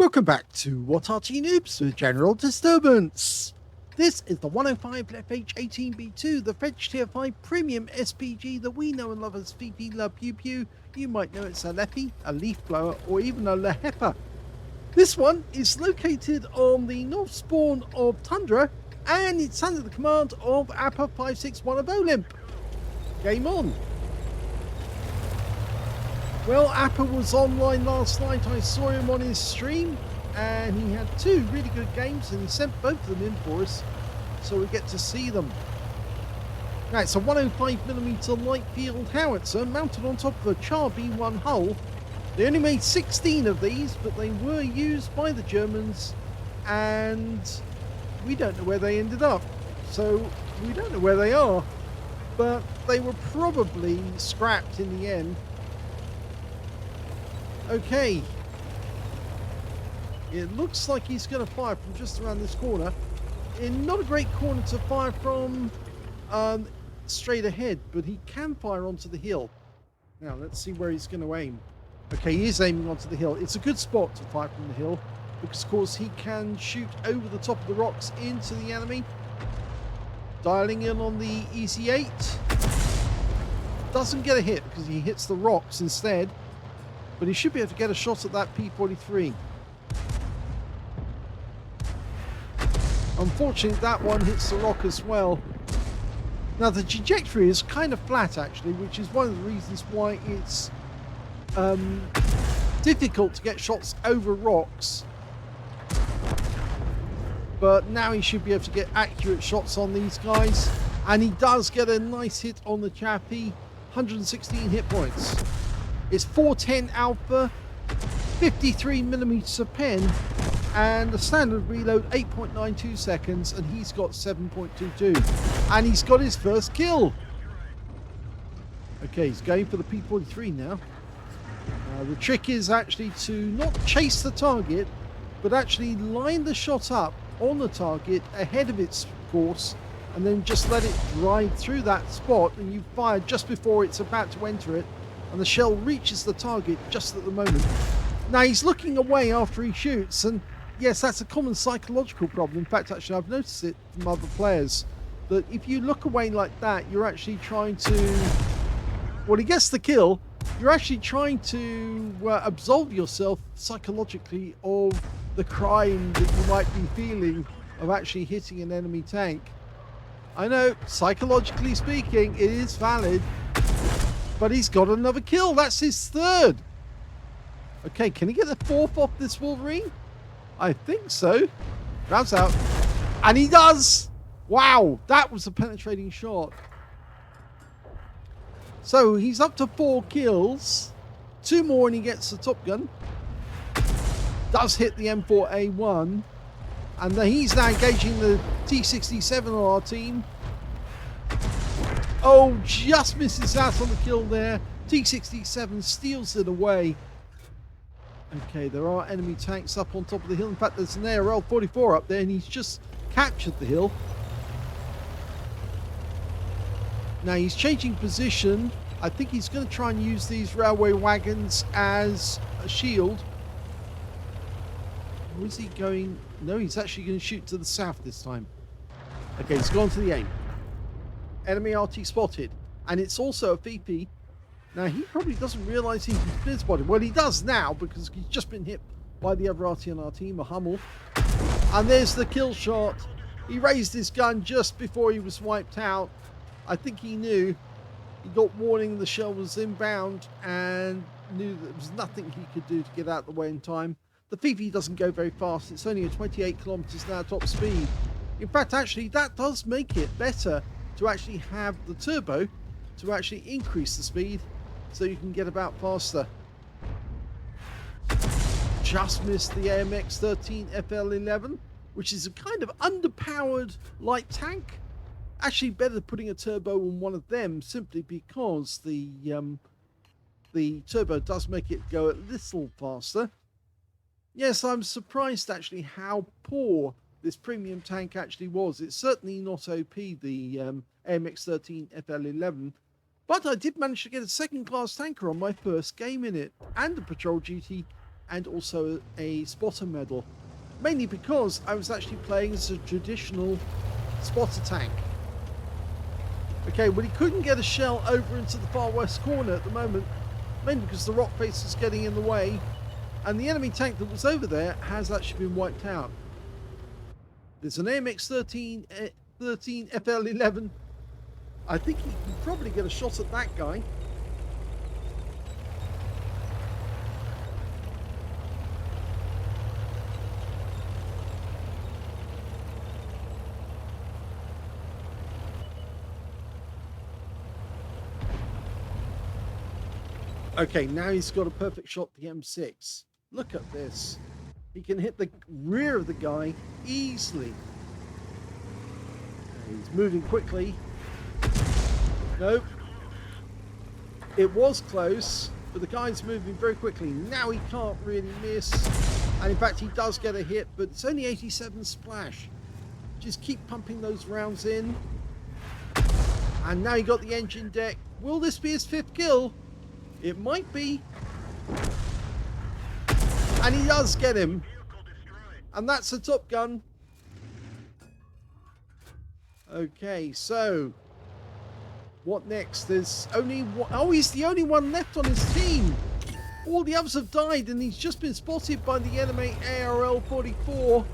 Welcome back to What Arty Noobs with General Disturbance. This is the 105 leFH18B2, the French Tier 5 Premium SPG that we know and love as VP La Pew Pew. You might know it's a leFH, a leaf blower, or even a leHEPA. This one is located on the north spawn of Tundra, and it's under the command of Appa561 of OLIMP. Game on. Well, Appa was online last night. I saw him on his stream, and he had two really good games, and he sent both of them in for us, so we get to see them. Now, it's a 105mm light field howitzer mounted on top of a Char B1 hull. They only made 16 of these, but they were used by the Germans, and we don't know where they ended up. So, we don't know where they are, but they were probably scrapped in the end. Okay, it looks like he's going to fire from just around this corner. In not a great corner to fire from straight ahead, but he can fire onto the hill. Now let's see where he's going to aim. Okay, he is aiming onto the hill. It's a good spot to fire from the hill because of course he can shoot over the top of the rocks into the enemy. Dialing in on the EC8. Doesn't get a hit because he hits the rocks instead. But he should be able to get a shot at that P43. Unfortunately, that one hits the rock as well. Now, the trajectory is kind of flat, actually, which is one of the reasons why it's difficult to get shots over rocks. But now he should be able to get accurate shots on these guys. And he does get a nice hit on the chappie. 116 hit points. It's 410 alpha, 53mm pen, and the standard reload 8.92 seconds, and he's got 7.22. And he's got his first kill. Okay, he's going for the P43 now. The trick is actually to not chase the target, but actually line the shot up on the target ahead of its course, and then just let it ride through that spot, and you fire just before it's about to enter it. And the shell reaches the target just at the moment. Now he's looking away after he shoots, and yes, that's a common psychological problem. In fact, actually, I've noticed it from other players, that if you look away like that, you're actually trying to... Well, he gets the kill. You're actually trying to absolve yourself psychologically of the crime that you might be feeling of actually hitting an enemy tank. I know, psychologically speaking, it is valid. But he's got another kill. That's his third. Okay, can he get the fourth off this Wolverine? I think so. Rounds out. And he does. Wow, that was a penetrating shot. So he's up to 4 kills. 2 more and he gets the Top Gun. Does hit the M4A1. And then he's now engaging the T67 on our team. Oh, just misses out on the kill there. T67 steals it away. Okay, there are enemy tanks up on top of the hill. In fact, there's an ARL-44 up there, and he's just captured the hill. Now, he's changing position. I think he's going to try and use these railway wagons as a shield. Or is he going... No, he's actually going to shoot to the south this time. Okay, he's gone to the aim. Enemy Arty spotted, and it's also a VP. Now he probably doesn't realise he's been spotted. Well, he does now because he's just been hit by the other Arty on our team, a Hummel. And there's the kill shot. He raised his gun just before he was wiped out. I think he knew. He got warning the shell was inbound and knew that there was nothing he could do to get out of the way in time. The VP doesn't go very fast. It's only at 28 kilometers an hour top speed. In fact, actually, that does make it better to actually have the turbo to actually increase the speed so you can get about faster. Just missed the AMX-13 FL11, which is a kind of underpowered light tank. Actually better putting a turbo on one of them simply because the turbo does make it go a little faster. Yes, I'm surprised actually how poor this premium tank actually was. It's certainly not OP, the AMX-13 FL11, but I did manage to get a second-class tanker on my first game in it, and a patrol duty and also a spotter medal. Mainly because I was actually playing as a traditional spotter tank. Okay, well, he couldn't get a shell over into the far west corner at the moment, mainly because the rock face is getting in the way, and the enemy tank that was over there has actually been wiped out. There's an AMX-13 FL11. I think he can probably get a shot at that guy. Okay, now he's got a perfect shot at the M6. Look at this. He can hit the rear of the guy easily. He's moving quickly. Nope. It was close, but the guy's moving very quickly. Now he can't really miss. And in fact, he does get a hit, but it's only 87 splash. Just keep pumping those rounds in. And now he got the engine deck. Will this be his 5th kill? It might be. And he does get him. And that's a Top Gun. Okay, so what next? There's only one. Oh, he's the only one left on his team. All the others have died, and he's just been spotted by the enemy ARL-44. You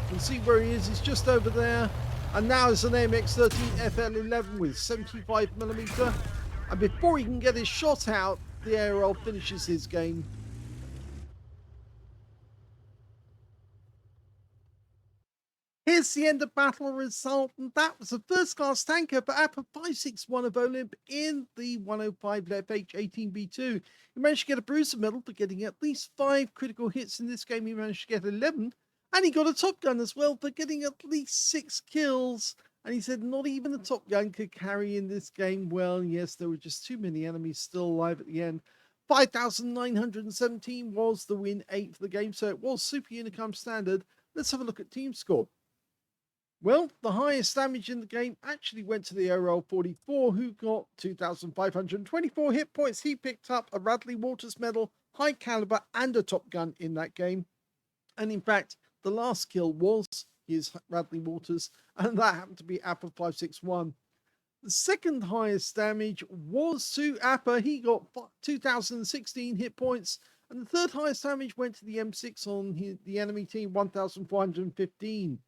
can see where he is. He's just over there. And now it's an AMX-13 FL11 with 75mm. And before he can get his shot out, the ARL finishes his game. Here's the end of battle result, and that was the first class tanker for Appa561 of OLIMP in the 105 leFH18B2. He managed to get a bruiser medal for getting at least 5 critical hits in this game. He managed to get 11, and he got a Top Gun as well for getting at least 6 kills. And he said not even a Top Gun could carry in this game. Well, yes, there were just too many enemies still alive at the end. 5,917 was the win 8 for the game, so it was Super Unicum standard. Let's have a look at team score. Well, the highest damage in the game actually went to the ARL-44, who got 2,524 hit points. He picked up a Radley Waters medal, high caliber, and a Top Gun in that game. And in fact, the last kill was his Radley Waters, and that happened to be Appa561. The second highest damage was to Appa. He got 2,016 hit points, and the third highest damage went to the M6 on the enemy team, 1,415.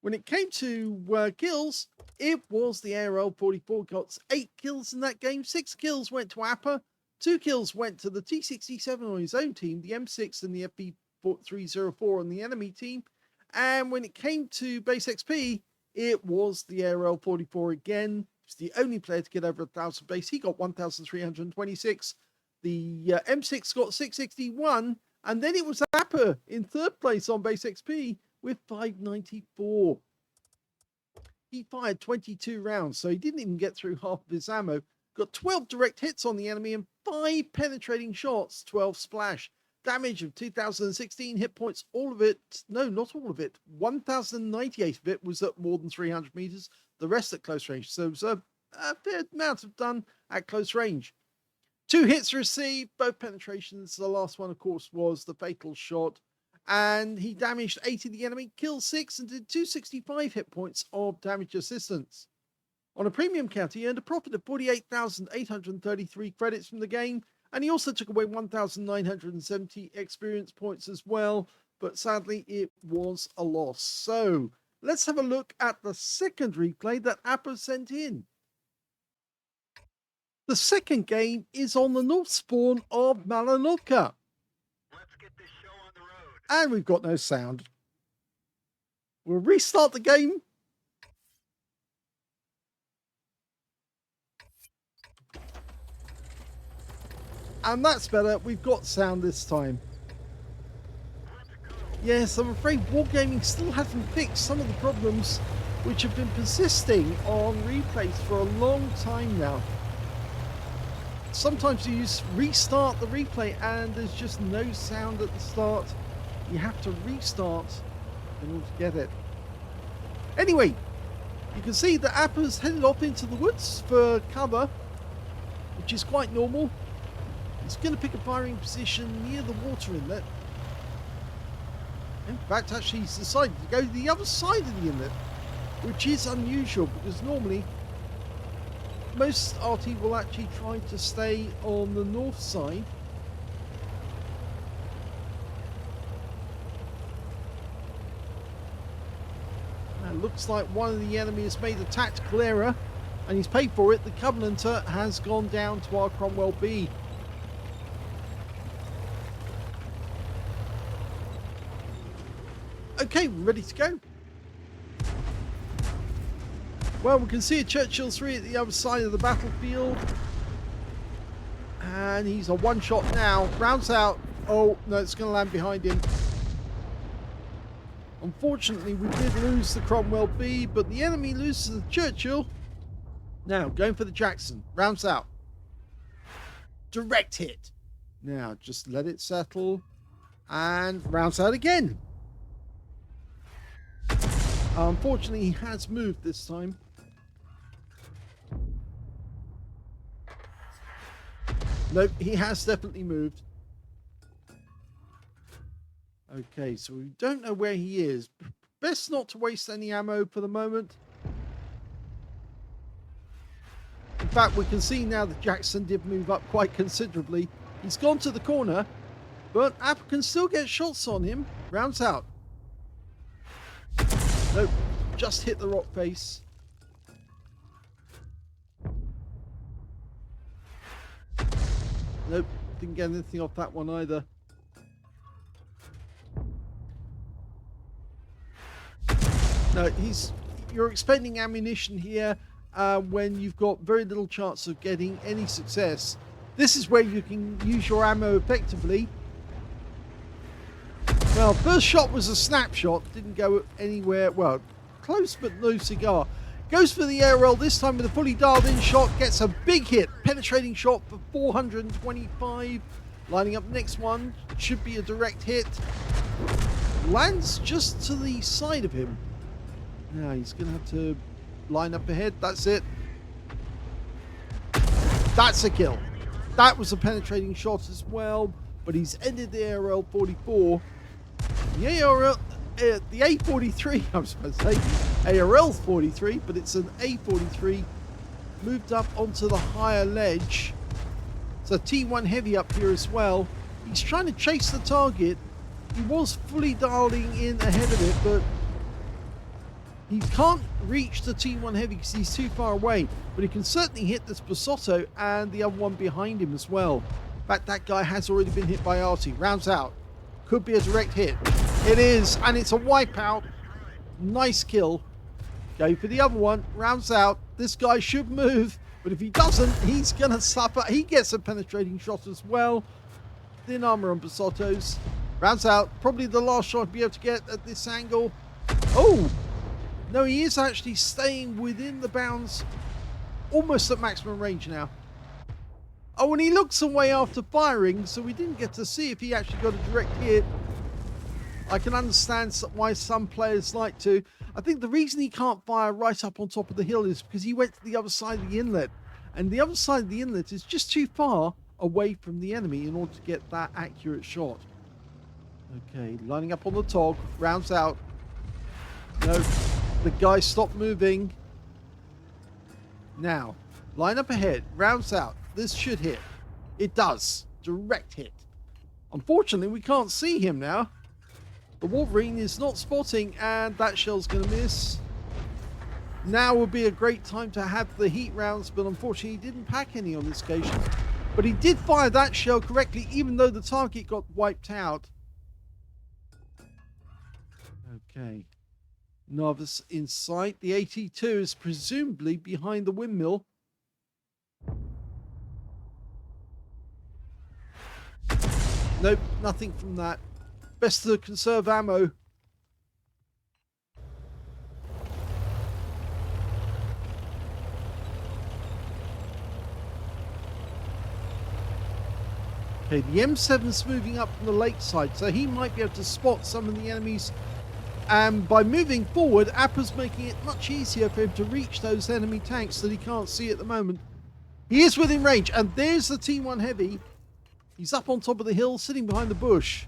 When it came to kills, it was the ARL-44 got 8 kills in that game. 6 kills went to Appa, 2 kills went to the T67 on his own team, the M6 and the FP304 on the enemy team. And when it came to base XP, it was the ARL-44 again. He's the only player to get over 1,000 base. He got 1,326. The M6 got 661. And then it was Appa in 3rd place on base XP with 594. He fired 22 rounds, so he didn't even get through half of his ammo. Got 12 direct hits on the enemy and 5 penetrating shots, 12 splash. Damage of 2,016 hit points, all of it, no, not all of it, 1,098 of it was at more than 300 meters, the rest at close range. So it was a fair amount of done at close range. 2 hits received, both penetrations. The last one, of course, was the fatal shot. And he damaged 8 of the enemy, killed 6, and did 265 hit points of damage assistance. On a premium count, he earned a profit of 48,833 credits from the game. And he also took away 1,970 experience points as well, but sadly it was a loss. So let's have a look at the second replay that Appa sent in. The second game is on the north spawn of Malinovka. Let's get this show on the road. And we've got no sound. We'll restart the game. And that's better. We've got sound this time. Yes, I'm afraid Wargaming still hasn't fixed some of the problems which have been persisting on replays for a long time now. Sometimes you restart the replay and there's just no sound at the start. You have to restart in order to get it. Anyway, you can see that Appa's headed off into the woods for cover, which is quite normal. He's going to pick a firing position near the water inlet. In fact, actually, he's decided to go to the other side of the inlet, which is unusual because normally most Arty will actually try to stay on the north side. It looks like one of the enemy has made a tactical error and he's paid for it. The Covenanter has gone down to our Cromwell B. Okay, we're ready to go. Well, we can see a Churchill 3 at the other side of the battlefield. And he's a one-shot now. Rounds out. Oh, no, it's going to land behind him. Unfortunately, we did lose the Cromwell B, but the enemy loses the Churchill. Now, going for the Jackson. Rounds out. Direct hit. Now, just let it settle. And rounds out again. Unfortunately, he has moved this time. Nope, he has definitely moved. Okay, so we don't know where he is. Best not to waste any ammo for the moment. In fact, we can see now that Jackson did move up quite considerably. He's gone to the corner, but Appa can still get shots on him. Rounds out. Nope, just hit the rock face. Nope, didn't get anything off that one either. No, you're expending ammunition here when you've got very little chance of getting any success. This is where you can use your ammo effectively. Well, first shot was a snapshot, didn't go anywhere, well, close but no cigar. Goes for the ARL, this time with a fully dialed in shot, gets a big hit, penetrating shot for 425. Lining up next one, should be a direct hit. Lands just to the side of him. Now he's going to have to line up ahead, that's it. That's a kill. That was a penetrating shot as well, but he's ended the ARL 44. The ARL, the A43, I was supposed to say, ARL 43, but it's an A43, moved up onto the higher ledge. So T1 heavy up here as well. He's trying to chase the target. He was fully dialing in ahead of it, but he can't reach the T1 heavy because he's too far away. But he can certainly hit this Basotto and the other one behind him as well. In fact, that guy has already been hit by Arty. Rounds out. Could be a direct hit. It is, and it's a wipeout. Nice kill. Go for the other one. Rounds out. This guy should move, but if he doesn't, he's going to suffer. He gets a penetrating shot as well. Thin armor on Basottos. Rounds out. Probably the last shot to be able to get at this angle. Oh! No, he is actually staying within the bounds. Almost at maximum range now. Oh, and he looks away after firing, so we didn't get to see if he actually got a direct hit. I can understand why some players like to. I think the reason he can't fire right up on top of the hill is because he went to the other side of the inlet. And the other side of the inlet is just too far away from the enemy in order to get that accurate shot. Okay, lining up on the tog. Rounds out. No, the guy stopped moving. Now, line up ahead. Rounds out. This should hit. It does. Direct hit. Unfortunately, we can't see him now. The Wolverine is not spotting, and that shell's going to miss. Now would be a great time to have the heat rounds, but unfortunately he didn't pack any on this occasion. But he did fire that shell correctly, even though the target got wiped out. Okay. Novice in sight. The AT2 is presumably behind the windmill. Nope, nothing from that. Best to conserve ammo. Okay, the M7's moving up from the lakeside, so he might be able to spot some of the enemies. And by moving forward, Appa's making it much easier for him to reach those enemy tanks that he can't see at the moment. He is within range, and there's the T1 Heavy. He's up on top of the hill, sitting behind the bush.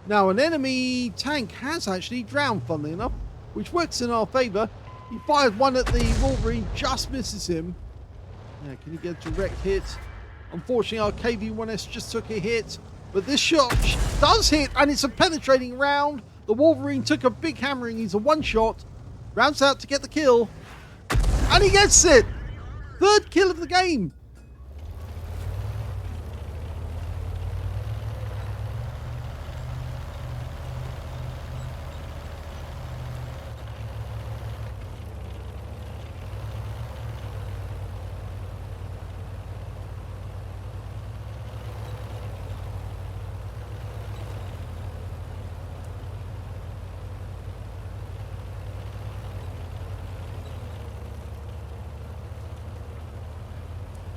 Now, an enemy tank has actually drowned, funnily enough, which works in our favour. He fired one at the Wolverine, just misses him. Yeah, can he get a direct hit? Unfortunately, our KV-1S just took a hit, but this shot does hit, and it's a penetrating round. The Wolverine took a big hammering. He's a one-shot. Rounds out to get the kill, and he gets it! Third kill of the game.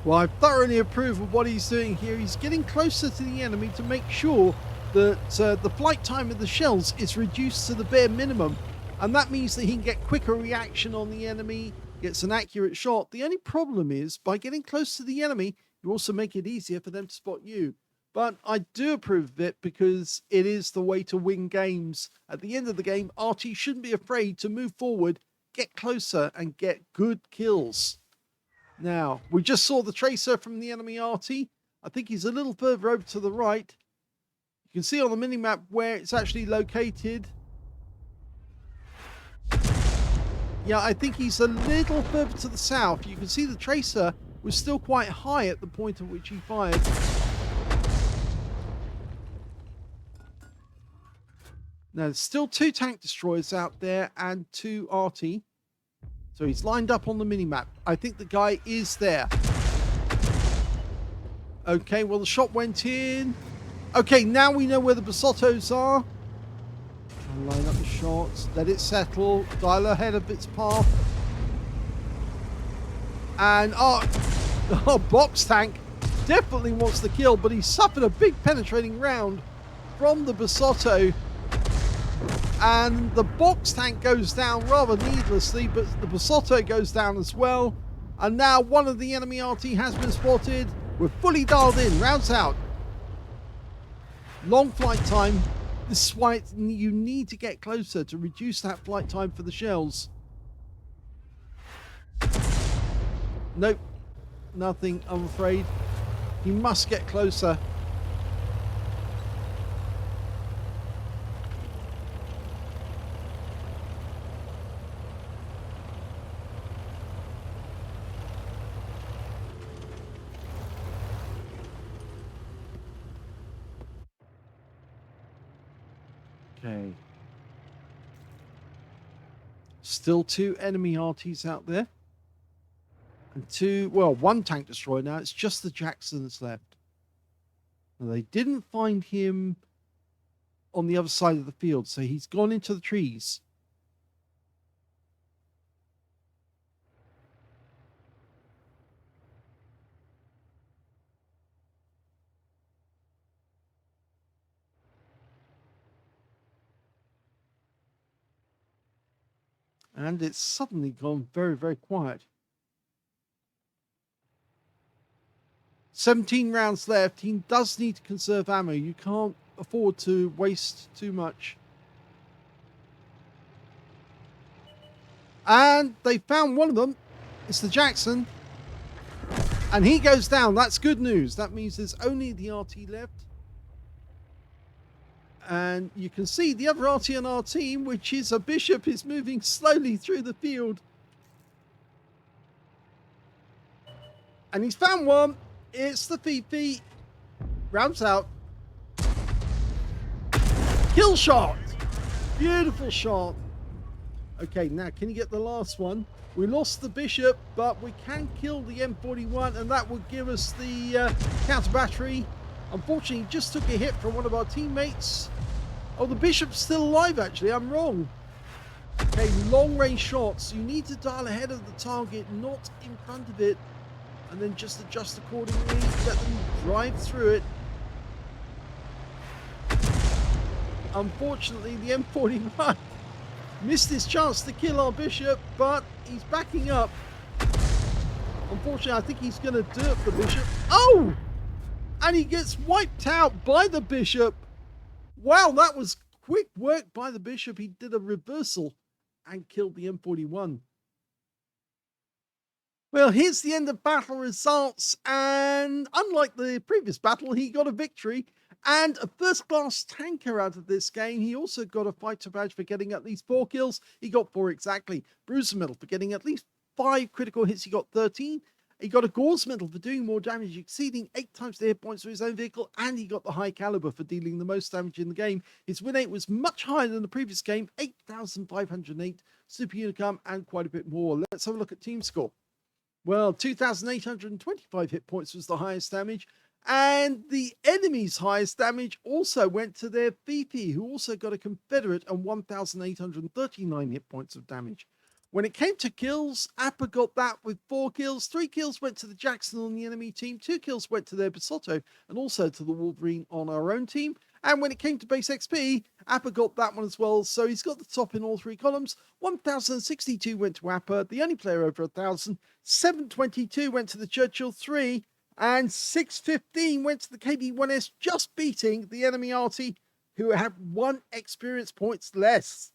Well, I thoroughly approve of what he's doing here. He's getting closer to the enemy to make sure that the flight time of the shells is reduced to the bare minimum. And that means that he can get quicker reaction on the enemy, gets an accurate shot. The only problem is, by getting close to the enemy, you also make it easier for them to spot you. But I do approve of it because it is the way to win games. At the end of the game, Arty shouldn't be afraid to move forward, get closer, and get good kills. Now, we just saw the tracer from the enemy Arty. I think he's a little further over to the right. You can see on the minimap where it's actually located. Yeah, I think he's a little further to the south. You can see the tracer was still quite high at the point at which he fired. Now, there's still 2 tank destroyers out there and 2 Arty. So he's lined up on the minimap. I think the guy is there. Okay, well, the shot went in. Okay, now we know where the Basottos are. Try and line up the shots. Let it settle. Dial ahead of its path. And our box tank definitely wants the kill, but he suffered a big penetrating round from the Basotto. And the box tank goes down rather needlessly, but the Basotto goes down as well. And now one of the enemy RT has been spotted. We're fully dialed in. Rounds out. Long flight time. This is why you need to get closer to reduce that flight time for the shells. Nope. Nothing, I'm afraid. He must get closer. Okay. Still 2 enemy RTs out there. And 1 tank destroyer now. It's just the Jackson that's left. Now, they didn't find him on the other side of the field, so he's gone into the trees. And it's suddenly gone very, very quiet. 17 rounds left. He does need to conserve ammo. You can't afford to waste too much. And they found one of them. It's the Jackson. And he goes down. That's good news. That means there's only the RT left. And you can see the other RT on our team, which is a Bishop, is moving slowly through the field. And he's found one. It's the Fifi. Rounds out. Kill shot. Beautiful shot. Okay, now can you get the last one? We lost the Bishop, but we can kill the M41, and that will give us the counter battery. Unfortunately, just took a hit from one of our teammates. Oh, the Bishop's still alive, actually. I'm wrong. Okay, long-range shots. You need to dial ahead of the target, not in front of it. And then just adjust accordingly. Let them drive through it. Unfortunately, the M41 missed his chance to kill our Bishop, but he's backing up. Unfortunately, I think he's going to do it for Bishop. Oh! And he gets wiped out by the Bishop. Wow, that was quick work by the Bishop. He did a reversal and killed the M41. Well, here's the end of battle results, and unlike the previous battle, he got a victory and a first-class tanker out of this game. He also got a fighter badge for getting at least 4 kills. He got 4 exactly. Bruiser medal for getting at least 5 critical hits. He got 13. He got a Gauze medal for doing more damage, exceeding 8 times the hit points of his own vehicle, and he got the high caliber for dealing the most damage in the game. His win rate was much higher than the previous game, 8,508, super unicum, and quite a bit more. Let's have a look at team score. Well, 2,825 hit points was the highest damage, and the enemy's highest damage also went to their VP, who also got a Confederate and 1,839 hit points of damage. When it came to kills, Appa got that with 4 kills. 3 kills went to the Jackson on the enemy team, 2 kills went to their Basotto, and also to the Wolverine on our own team. And when it came to base XP, Appa got that one as well, so he's got the top in all 3 columns. 1,062 went to Appa, the only player over 1,000. 722 went to the Churchill 3, and 615 went to the KB1S, just beating the enemy Arty, who had 1 experience points less.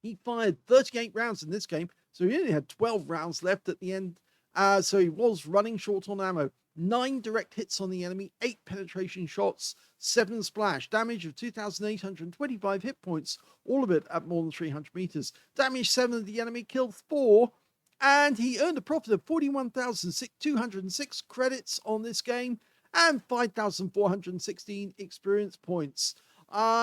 He fired 38 rounds in this game, so he only had 12 rounds left at the end. So he was running short on ammo. 9 direct hits on the enemy, 8 penetration shots, 7 splash, damage of 2,825 hit points, all of it at more than 300 meters. Damage 7 of the enemy, killed 4, and he earned a profit of 41,206 credits on this game and 5,416 experience points.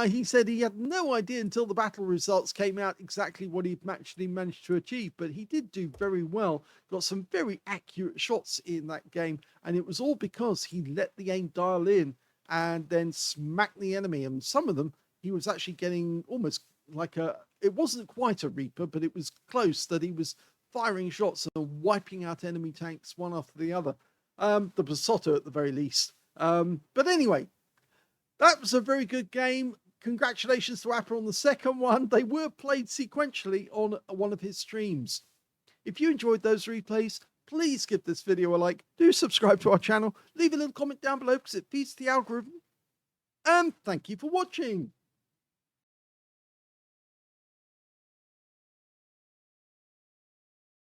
He said he had no idea until the battle results came out exactly what he actually managed to achieve, but he did do very well. Got some very accurate shots in that game, and it was all because he let the aim dial in and then smacked the enemy. And some of them, he was actually getting almost like it wasn't quite a Reaper, but it was close, that he was firing shots and wiping out enemy tanks one after the other. The Basotto at the very least. But anyway, that was a very good game. Congratulations to Appa on the second one. They were played sequentially on one of his streams. If you enjoyed those replays, please give this video a like. Do subscribe to our channel. Leave a little comment down below because it feeds the algorithm. And thank you for watching.